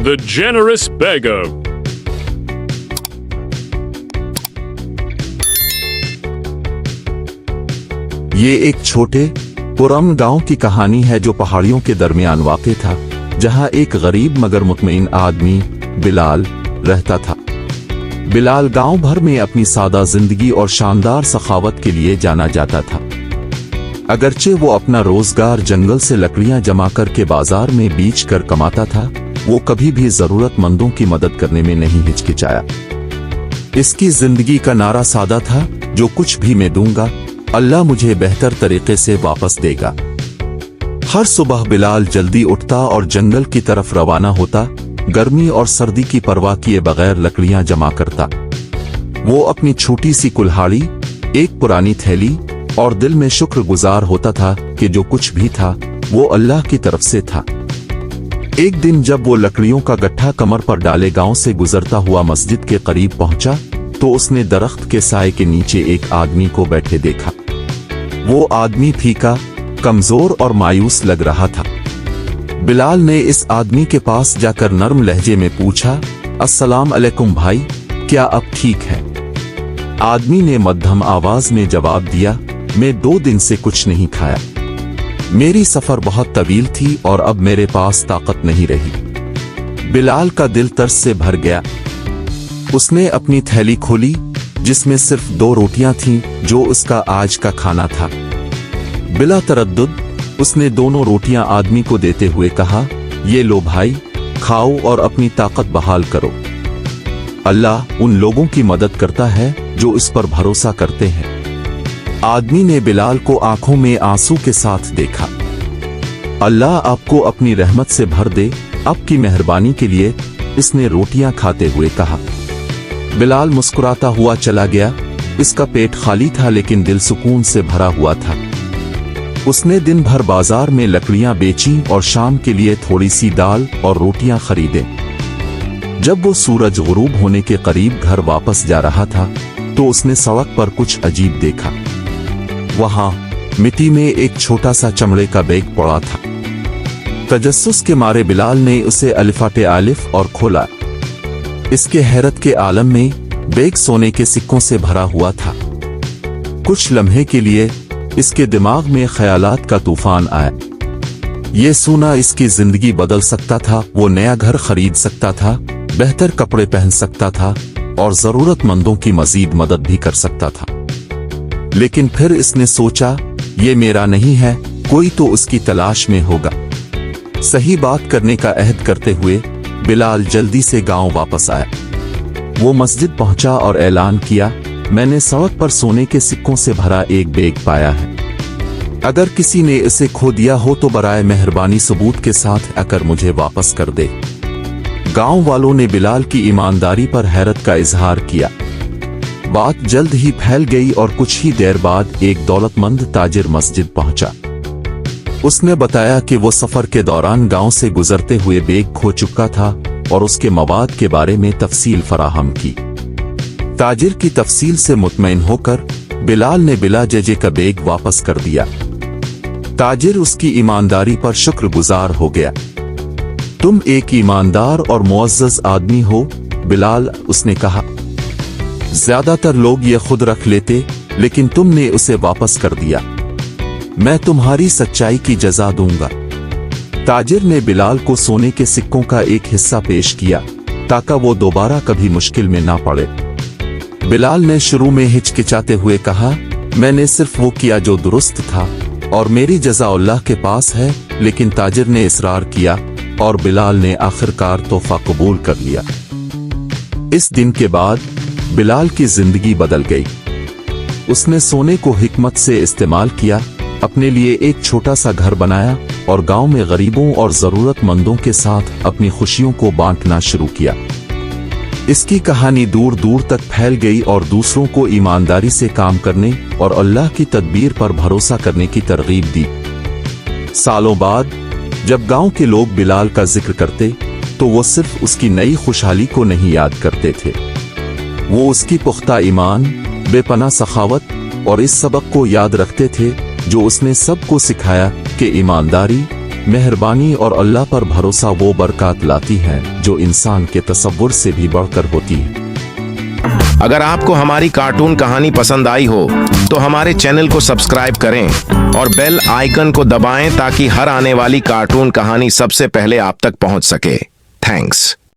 The Generous Beggar. ये एक छोटे पुरअमन गांव की कहानी है जो पहाड़ियों के दरमियान वाक़ था, जहां एक गरीब मगर मुतमईन आदमी बिलाल रहता था। बिलाल गांव भर में अपनी सादा जिंदगी और शानदार सखावत के लिए जाना जाता था। अगरचे वो अपना रोजगार जंगल से लकड़ियां जमा करके बाजार में बेच कर कमाता था, वो कभी भी जरूरतमंदों की मदद करने में नहीं हिचकिचाया। इसकी जिंदगी का नारा सादा था, जो कुछ भी मैं दूंगा अल्लाह मुझे बेहतर तरीके से वापस देगा। हर सुबह बिलाल जल्दी उठता और जंगल की तरफ रवाना होता, गर्मी और सर्दी की परवाह किए बगैर लकड़ियां जमा करता। वो अपनी छोटी सी कुल्हाड़ी, एक पुरानी थैली और दिल में शुक्रगुजार होता था कि जो कुछ भी था वो अल्लाह की तरफ से था। एक दिन जब वो लकड़ियों का गट्ठा कमर पर डाले गांव से गुजरता हुआ मस्जिद के करीब पहुंचा तो उसने दरख्त के साए के नीचे एक आदमी को बैठे देखा। वो आदमी फीका, कमजोर और मायूस लग रहा था। बिलाल ने इस आदमी के पास जाकर नर्म लहजे में पूछा, अस्सलाम अलैकुम भाई, क्या अब ठीक है? आदमी ने मध्यम आवाज में जवाब दिया, मैं 2 दिन से कुछ नहीं खाया। मेरी सफर बहुत तवील थी और अब मेरे पास ताकत नहीं रही। बिलाल का दिल तरस से भर गया। उसने अपनी थैली खोली जिसमें सिर्फ 2 रोटियां थीं, जो उसका आज का खाना था। बिला तरद्दुद उसने दोनों रोटियां आदमी को देते हुए कहा, ये लो भाई, खाओ और अपनी ताकत बहाल करो। अल्लाह उन लोगों की मदद करता है जो इस पर भरोसा करते हैं। आदमी ने बिलाल को आंखों में आंसू के साथ देखा। अल्लाह आपको अपनी रहमत से भर दे, आपकी मेहरबानी के लिए, इसने रोटियां खाते हुए कहा। बिलाल मुस्कुराता हुआ चला गया। इसका पेट खाली था लेकिन दिल सुकून से भरा हुआ था। उसने दिन भर बाजार में लकड़ियां बेची और शाम के लिए थोड़ी सी दाल और रोटियां खरीदे। जब वो सूरज गुरूब होने के करीब घर वापस जा रहा था तो उसने सड़क पर कुछ अजीब देखा। वहां मिट्टी में एक छोटा सा चमड़े का बैग पड़ा था। तजस्सुस के मारे बिलाल ने उसे अलिफाटे आलिफ और खोला। इसके हैरत के आलम में बैग सोने के सिक्कों से भरा हुआ था। कुछ लम्हे के लिए इसके दिमाग में ख्यालात का तूफान आया। ये सोना इसकी जिंदगी बदल सकता था। वो नया घर खरीद सकता था, बेहतर कपड़े पहन सकता था और जरूरतमंदों की मजीद मदद भी कर सकता था। लेकिन फिर इसने सोचा, ये मेरा नहीं है, कोई तो उसकी तलाश में होगा। सही बात करने का अहद करते हुए बिलाल जल्दी से गांव वापस आया। वो मस्जिद पहुंचा और ऐलान किया, मैंने सड़क पर सोने के सिक्कों से भरा एक बैग पाया है। अगर किसी ने इसे खो दिया हो तो बराए मेहरबानी सबूत के साथ आकर मुझे वापस कर दे। गांव वालों ने बिलाल की ईमानदारी पर हैरत का इजहार किया। बात जल्द ही फैल गई और कुछ ही देर बाद एक दौलतमंद ताजिर मस्जिद पहुंचा। उसने बताया कि वो सफर के दौरान गांव से गुजरते हुए बैग खो चुका था और उसके मवाद के बारे में तफसील फराहम की। ताजिर की तफसील से मुतमईन होकर बिलाल ने बिला जजे का बैग वापस कर दिया। ताजिर उसकी ईमानदारी पर शुक्रगुजार हो गया। तुम एक ईमानदार और मुअज़्ज़ज़ आदमी हो बिलाल, उसने कहा। ज्यादातर लोग ये खुद रख लेते, लेकिन तुमने उसे वापस कर दिया। मैं तुम्हारी सच्चाई की जज़ा दूंगा। ताजिर ने बिलाल को सोने के सिक्कों का एक हिस्सा पेश किया ताकि वो दोबारा कभी मुश्किल में ना पड़े। बिलाल ने शुरू में हिचकिचाते हुए कहा, मैंने सिर्फ वो किया जो दुरुस्त था और मेरी जज़ा अल्लाह के पास है। लेकिन ताजिर ने इसरार किया और बिलाल ने आखिरकार तोहफा कबूल कर लिया। इस दिन के बाद बिलाल की जिंदगी बदल गई। उसने सोने को हिकमत से इस्तेमाल किया, अपने लिए एक छोटा सा घर बनाया और गांव में गरीबों और जरूरतमंदों के साथ अपनी खुशियों को बांटना शुरू किया। इसकी कहानी दूर दूर तक फैल गई और दूसरों को ईमानदारी से काम करने और अल्लाह की तदबीर पर भरोसा करने की तरगीब दी। सालों बाद जब गांव के लोग बिलाल का जिक्र करते तो वो सिर्फ उसकी नई खुशहाली को नहीं याद करते थे, वो उसकी पुख्ता ईमान, बेपनाह सखावत और इस सबक को याद रखते थे जो उसने सबको सिखाया कि ईमानदारी, मेहरबानी और अल्लाह पर भरोसा वो बरकत लाती है जो इंसान के तसव्वुर से भी बढ़कर होती है। अगर आपको हमारी कार्टून कहानी पसंद आई हो तो हमारे चैनल को सब्सक्राइब करें और बेल आइकन को दबाएं ताकि हर आने वाली कार्टून कहानी सबसे पहले आप तक पहुंच सके। थैंक्स।